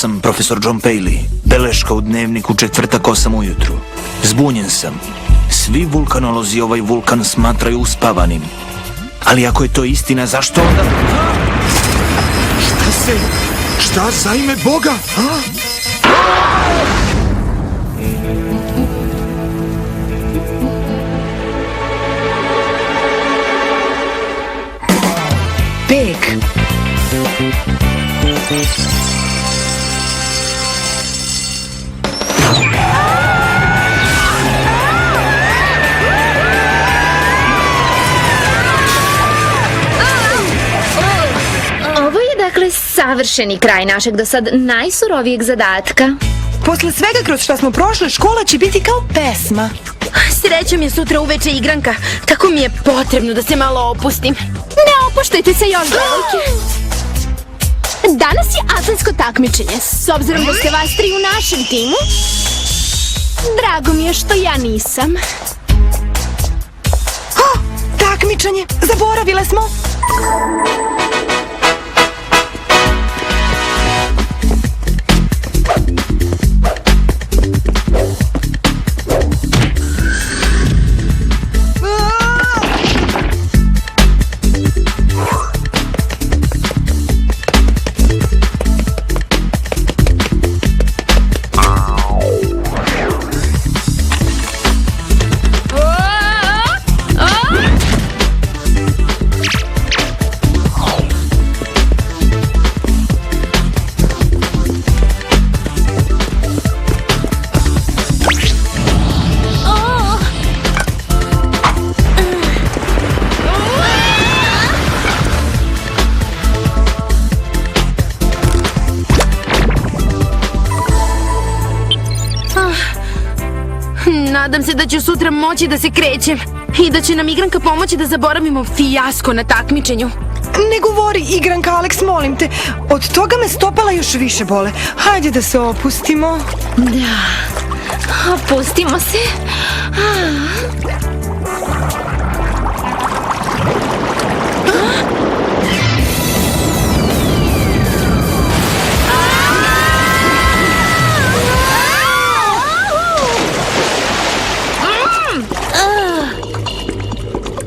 sam profesor John Paley. Beleška u dnevniku, četvrtak 8 ujutru. Zbunjen sam. Svi vulkanolozi ovaj vulkan smatraju uspavanim. Ali ako je to istina, zašto onda... Šta za ime Boga? Beg. Ovo je dakle savršeni kraj našeg do sad najsurovijeg zadatka. Posle svega kroz šta smo prošle, škola će biti kao pesma. Srećom je sutra uveče igranka, tako mi je potrebno da se malo opustim. Ne opuštajte se još, devojke. Danas je atletsko takmičenje. S obzirom da ste vas tri u našem timu, drago mi je što ja nisam. Takmičenje, zaboravile smo. Nadam se da ću sutra moći da se krećem i da će nam igranka pomoći da zaboravimo fijasko na takmičenju. Ne govori, igranka, Alex, molim te. Od toga me stopala još više bole. Hajde da se opustimo. Da, opustimo se.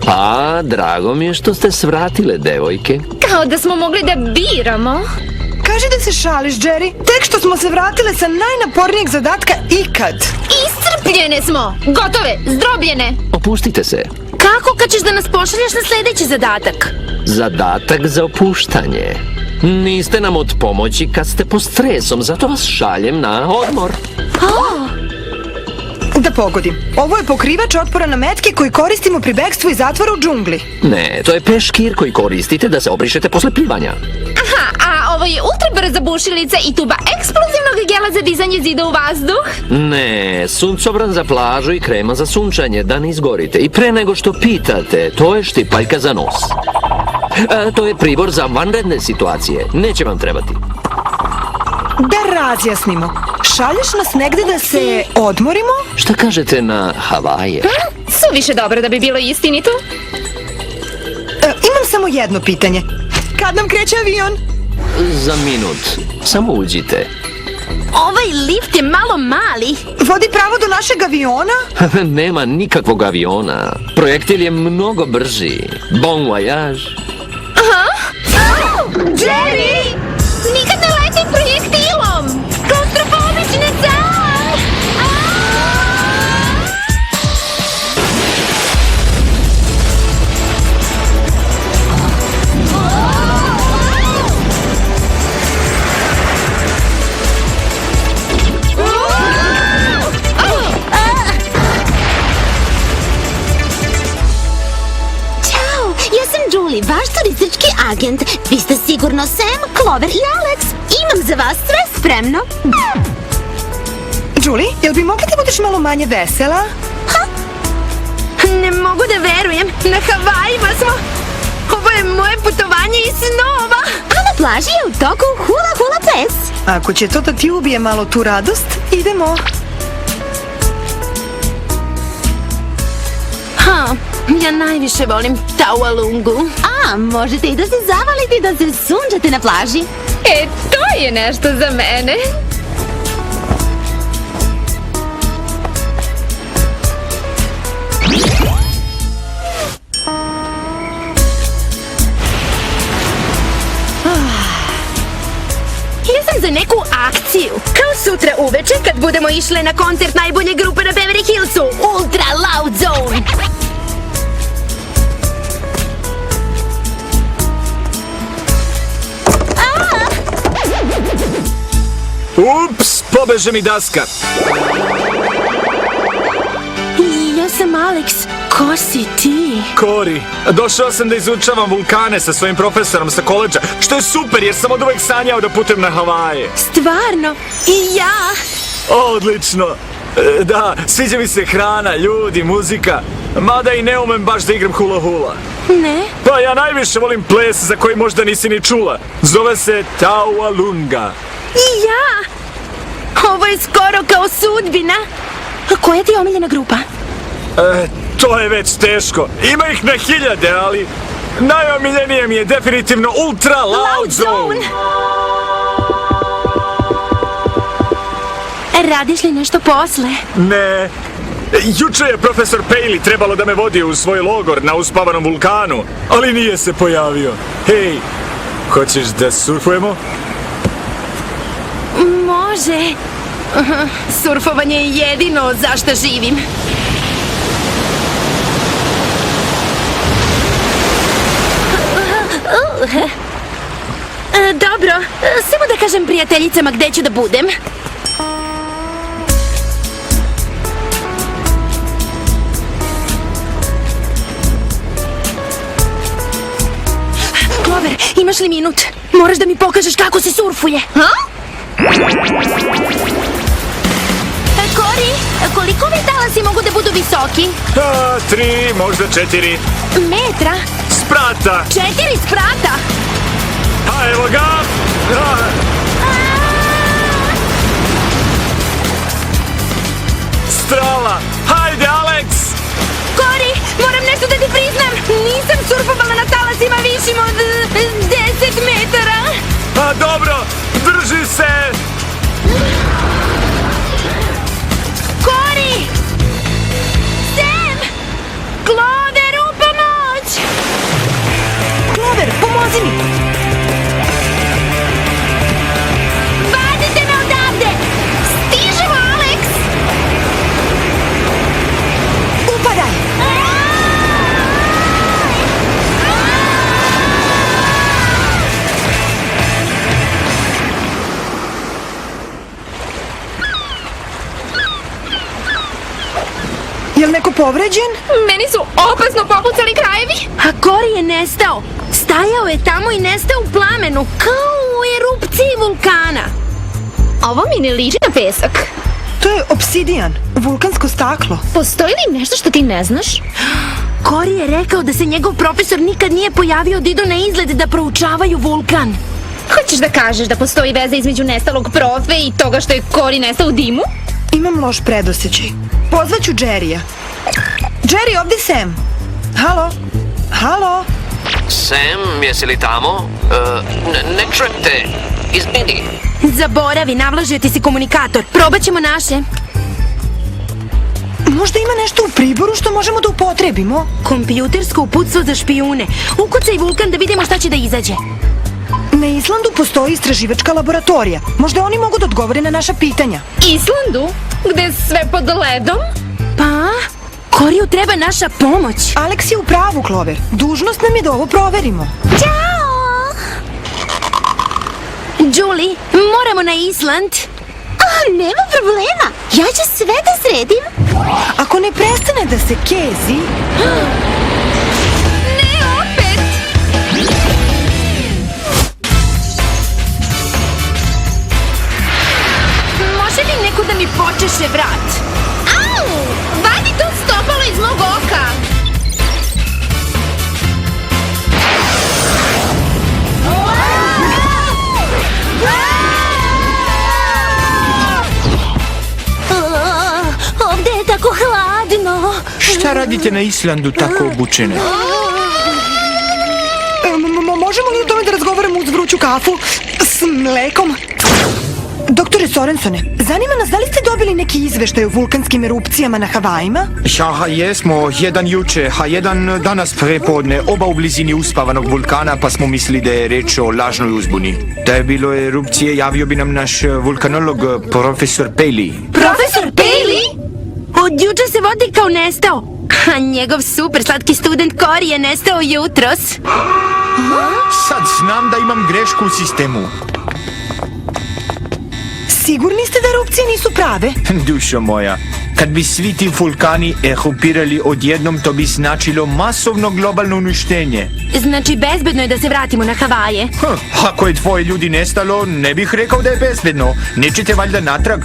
Pa, drago mi je što ste svratile, devojke. Kao da smo mogli da biramo. Kaži da se šališ, Jerry. Tek što smo se vratile sa najnapornijeg zadatka ikad. Iscrpljene smo, gotove, zdrobljene. Opustite se. Kako kad ćeš da nas pošalješ na sljedeći zadatak? Zadatak za opuštanje. Niste nam od pomoći kad ste pod stresom, zato vas šaljem na odmor. Da pogodim. Ovo je pokrivač otpora na metke koji koristimo pri bekstvu iz zatvora u džungli. Ne, to je peškir koji koristite da se obrišete posle plivanja. Aha, a ovo je ultrabrza bušilica i tuba eksplozivnog gela za dizanje zida u vazduh. Ne, suncobran za plažu i krema za sunčanje, da ne izgorite. I pre nego što pitate, to je štipaljka za nos. To je pribor za vanredne situacije, neće vam trebati. Da razjasnimo. Šalješ nas negde da se odmorimo? Šta kažete na Havaje? Suviše dobro da bi bilo istinito. Imam samo jedno pitanje. Kad nam kreće avion? Za minut. Samo uđite. Ovaj lift je malo mali. Vodi pravo do našeg aviona? Nema nikakvog aviona. Projektil je mnogo brži. Bon voyage. Jerry! Nikad ne letim projektilom! Klaustrofobične sam! Ćao, ja sam Julie, vaš turistički agent. Vi ste sigurno Sam, Clover i Alex. Imam za vas sve spremno. Julie, jel bi mogla da budeš malo manje vesela? Ne mogu da verujem, na Havajima smo. Ovo je moje putovanje iz snova. A na plaži je u toku hula hula ples. Ako će to da ti ubije malo tu radost, idemo. Ja najviše volim Taualungu. A, možete i da se zavalite i da se sunđate na plaži. E, to je nešto za mene. Ja sam za neku akciju. Kao sutra uveče kad budemo išle na koncert najbolje grupe na Beverly Hillsu. Ultra Loud Zone. Ups, pobeže mi daska. Ja sam Alex. Ko si ti? Kori, došao sam da izučavam vulkane sa svojim profesorom sa koledža, što je super jer sam od uvek sanjao da putujem na Havaje. Stvarno? I ja? Odlično. Da, sviđa mi se hrana, ljudi, muzika. Mada i ne umem baš da igram hula hula. Ne? Pa ja najviše volim ples za koji možda nisi ni čula. Zove se Taualunga. I ja? Ovo je skoro kao sudbina. A koja ti je omiljena grupa? To je već teško. Ima ih na hiljade, ali najomiljenije mi je definitivno Ultra Loud Zone. Radiš li nešto posle? Ne. Juče je profesor Paley trebalo da me vodi u svoj logor na uspavanom vulkanu, ali nije se pojavio. Hej, hoćeš da surfujemo? Može. Surfovanje je jedino za šta živim. Dobro, samo da kažem prijateljicama gde ću da budem. Clover, imaš li minut? Moraš da mi pokažeš kako se surfuje. Kori, koliko ovi talasi mogu da budu visoki? 3, možda 4. Metra? Sprata! 4 sprata? A evo ga! Strala! Hajde, Alex! Kori, moram nešto da ti priznam. Nisam surfovala na talasima višim od 10 metara. A dobro, drži se! Kori! Sam! Clover, u pomoć! Clover, pomozi mi! Vadite me odavde! Stižemo, Alex! Upadaj! Je li neko povređen? Meni su opasno popucali krajevi. A Kori je nestao. Stajao je tamo i nestao u plamenu, kao u erupciji vulkana. Ovo mi ne liči na pesak. To je obsidijan, vulkansko staklo. Postoji li nešto što ti ne znaš? Kori je rekao da se njegov profesor nikad nije pojavio da idu na izgled da proučavaju vulkan. Hoćeš da kažeš da postoji veza između nestalog profe i toga što je Kori nestao u dimu? Imam loš predosjećaj. Pozvaću Jerrya. Jerry, ovdje Sam. Halo? Halo? Sam, jesi li tamo? Ne čujem te. Izvini. Zaboravi, navlažio ti si komunikator. Probat ćemo naše. Možda ima nešto u priboru što možemo da upotrebimo? Kompjutersko uputstvo za špijune. Ukucaj vulkan da vidimo šta će da izađe. Na Islandu postoji istraživačka laboratorija. Možda oni mogu da odgovore na naša pitanja. Islandu? Gde je sve pod ledom? Pa, Koriju treba naša pomoć. Alex je u pravu, Clover. Dužnost nam je da ovo proverimo. Ćao! Julie, moramo na Island. Nema problema. Ja ću sve da sredim. Ako ne prestane da se kezi... Ne opet! Može li neko da mi počeše vrat? Au! Vadi to stopalo iz mog oka! Ovde je tako hladno. Šta radite na Islandu tako obučene? Možemo li o tome da razgovaramo uz vruću kafu s mlekom? Doktore Sorensone, zanima nas da li ste dobili neki izveštaj o vulkanskim erupcijama na Havajima? Ja, jesmo, jedan juče, a jedan danas prepodne, oba u blizini uspavanog vulkana, pa smo mislili da je reč o lažnoj uzbuni. Da je bilo erupcije, javio bi nam naš vulkanolog, profesor Paley. Profesor Paley? Od juče se vodi kao nestao. A njegov super slatki student Cory je nestao jutros. Sad znam da imam grešku u sistemu. Sigurni ste da erupcije nisu prave? Dušo moja, kad bi svi ti vulkani erupirali odjednom, to bi značilo masovno globalno uništenje. Znači, bezbedno je da se vratimo na Havaje. Ako je tvoje ljudi nestalo, ne bih rekao da je bezbedno. Nećete valjda natrag?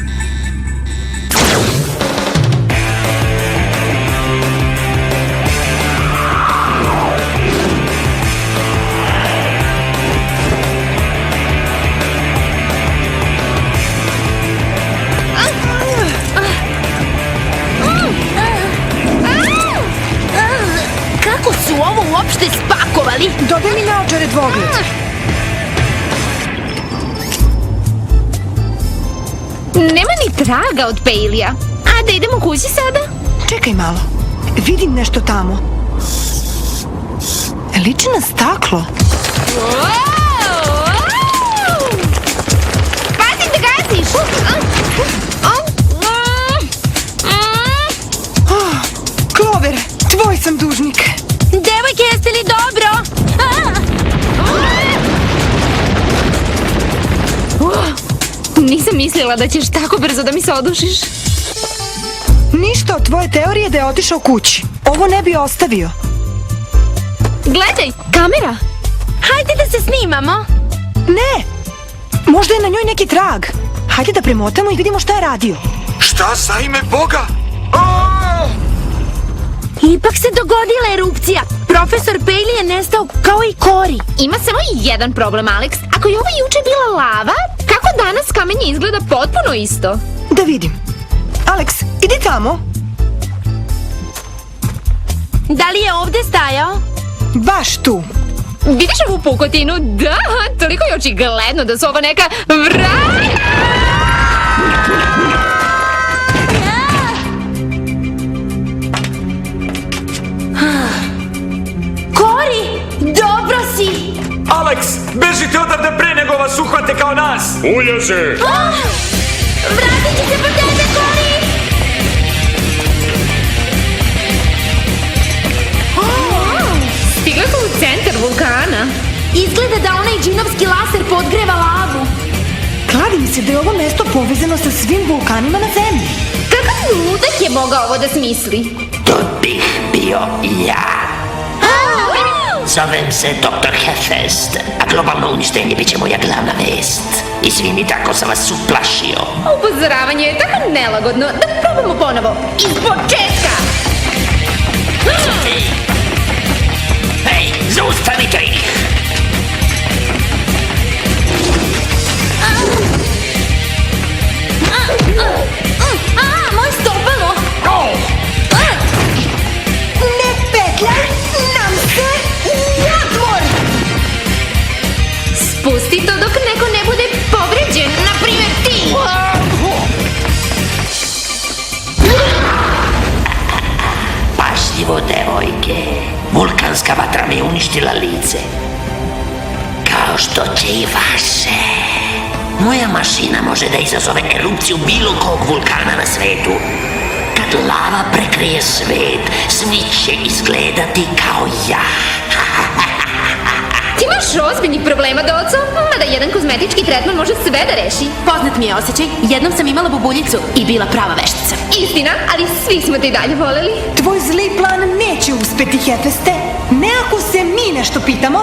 Kako su ovo uopšte spakovali? Dodaj mi naočare dvogled. Nema ni traga od Paley-a. A da idemo kući sada? Čekaj malo. Vidim nešto tamo. Liči na staklo. Pazi da gaziš! Clover, tvoj sam dužnik. Devojke, jeste li dobro? Nisam mislila da ćeš tako brzo da mi se odušiš. Ništa od tvoje teorije da je otišao kući. Ovo ne bi ostavio. Gledaj, kamera! Hajde da se snimamo. Ne! Možda je na njoj neki trag. Hajde da premotamo i vidimo šta je radio. Šta za ime Boga? Ipak se dogodila erupcija. Profesor Paley je nestao kao i Cory. Ima samo jedan problem, Alex. Ako je ovo juče bila lava, kako danas kamenje izgleda potpuno isto? Da vidim. Alex, idi tamo. Da li je ovde stajao? Baš tu. Vidiš ovu pukotinu? Da, toliko je očigledno da su ovo neka vrata. Cory, dobro si. Alex, bežite odavde pre nego vas uhvate kao nas! Uljaže! Vratit će se po tebe, Cory. Stigla smo u centar vulkana. Izgleda da onaj džinovski laser podgreva lavu. Kladi mi se da je ovo mesto povezano sa svim vulkanima na zemlji. Kakav ludak je mogao ovo da smisli? To bih bio ja. Zovem se Dr. Hefest, a globalno uništenje bit će moja glavna vest. I svi mi tako sam vas uplašio. Upozoravanje je tako nelagodno da probamo ponovo. Iz početka! Hej, zaustavite ih! Moj stopalo. Ne petljaj nam se u otvor! Spusti to dok neko ne bude povređen, na primjer ti! Pažljivo, devojke. Vulkanska vatra mi je uništila lice. Kao što će i vaše. Moja mašina može da izazove erupciju bilo kog vulkana na svetu. Kad lava prekrije svet, svi će izgledati kao ja. Ti imaš ozbiljnih problema, Doco? Mada jedan kozmetički tretman može sve da reši. Poznat mi je osjećaj. Jednom sam imala bubuljicu i bila prava veštica. Istina, ali svi smo te i dalje voleli. Tvoj zli plan neće uspeti, Hefeste. Ne ako se mi nešto pitamo.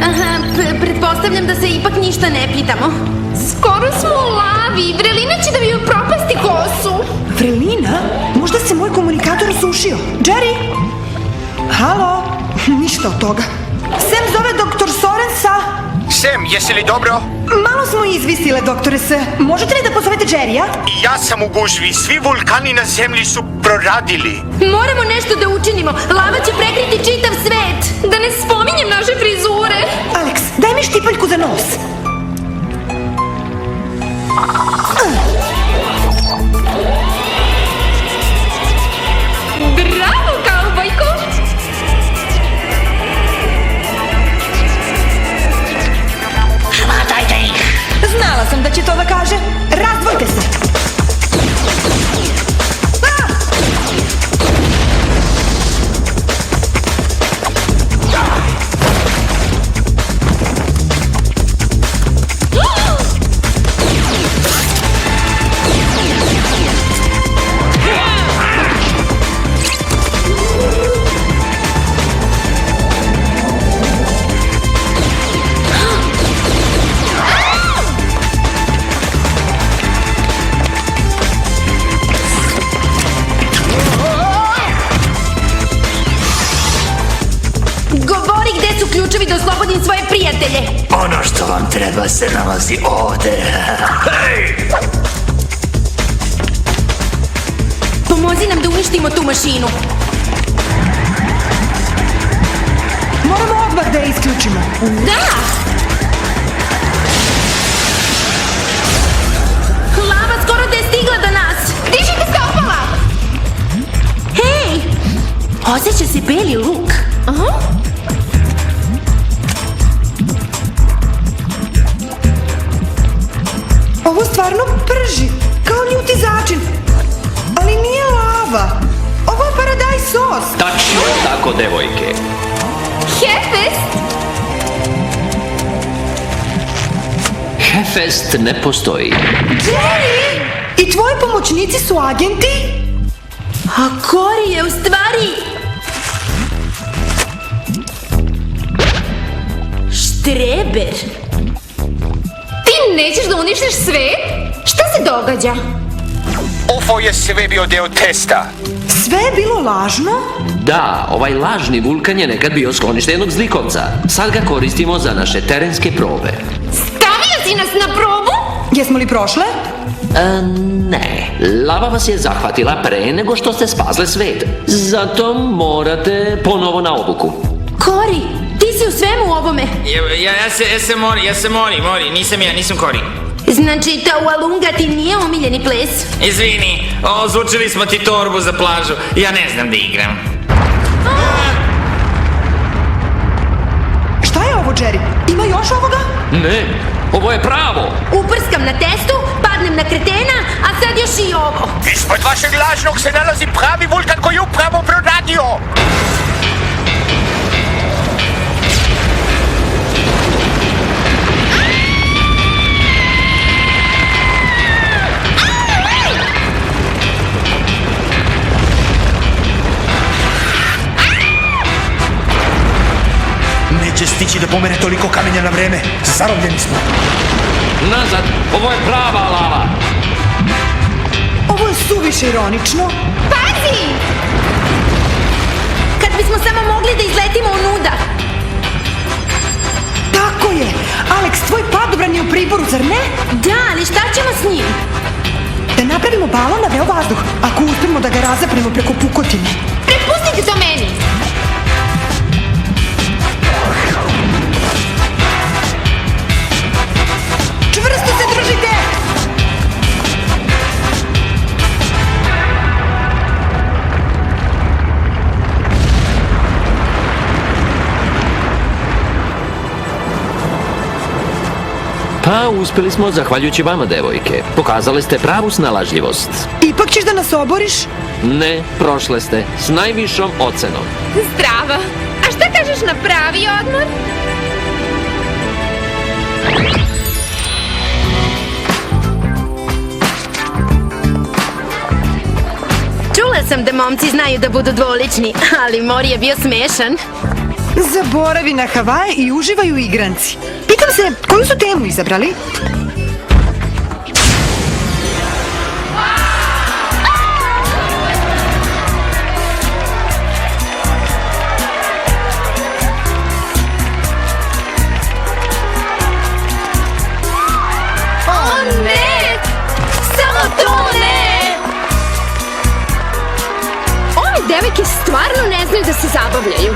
Aha, pretpostavljam da se ipak ništa ne pitamo. Skoro smo u lavi. Vrelina će da mi joj propasti kosu. Vrelina? Možda se moj komunikator osušio. Jerry? Halo? Ništa od toga. Sam zove doktor Sorensa. Sam, jesi li dobro? Malo smo izvisile, doktore S. Možete li da pozovete Jerrya? Ja sam u gužvi, svi vulkani na zemlji su proradili. Moramo nešto da učinimo. Lava će prekriti čitav svet. Da ne spominjem naše frizure. Alex, daj mi štipaljku za nos. Bravo, kaubojko! Hvatajte ih! Znala sam da će to da kaže. Razdvojte se. Govori gde su ključevi da oslobodim svoje prijatelje. Ono što vam treba se nalazi ovde. Pomozi nam da uništimo tu mašinu. Moramo odmah da je isključimo. Da! Lava skoro da je stigla do nas. Dižite se opala! Hej! Osjeća se beli luk. Aha. Ovo stvarno prži, kao ljuti začin. Ali nije lava. Ovo je paradajz sos. Tačno tako, devojke. Hefest! Hefest ne postoji. Jerry! I tvoji pomoćnici su agenti? A Cory je u stvari... štreber. Ti nećeš da uništiš sve? Šta se događa? Ovo je sve bio deo testa. Sve je bilo lažno? Da, ovaj lažni vulkan je nekad bio sklonište jednog zlikovca. Sad ga koristimo za naše terenske probe. Stavio si nas na probu? Jesmo li prošle? Ne, lava vas je zahvatila pre nego što ste spasle svet. Zato morate ponovo na obuku. Cory, ti si u svemu ovome. Ja se mori, nisam Cory. Znači, Taualunga ti nije omiljeni ples? Izvini, ozvučili smo ti torbu za plažu, ja ne znam da igram. Šta je ovo, Jerry? Ima još ovoga? Ne, ovo je pravo. Uprskam na testu, padnem na kretena, a sad još i ovo. Ispod vašeg lažnog se nalazi pravi vulkan koji je upravo proradio. Neće stići da pomene toliko kamenja na vreme. Zarobljeni smo. Nazad, ovo je prava lava. Ovo je suviše ironično. Pazi! Kad bismo samo mogli da izletimo unuda. Tako je. Alex, tvoj padobran je u priboru, zar ne? Da, ali šta ćemo s njim? Da napravimo balon na veo vazduh, ako uspemo da ga razapremo preko pukotine. Prepustite to meni! Čvrsto se držite! Pa, uspjeli smo zahvaljujući vama, devojke. Pokazali ste pravu snalažljivost. Ipak ćeš da nas oboriš? Ne, prošle ste s najvišom ocenom. Zdravo! A šta kažeš na pravi odmor? Čula sam da momci znaju da budu dvolični, ali Mori je bio smešan. Zaboravi na Havaje i uživaju u igranci. Pitam se, koju su temu izabrali? tone! Ove devojke stvarno ne znaju da se zabavljaju.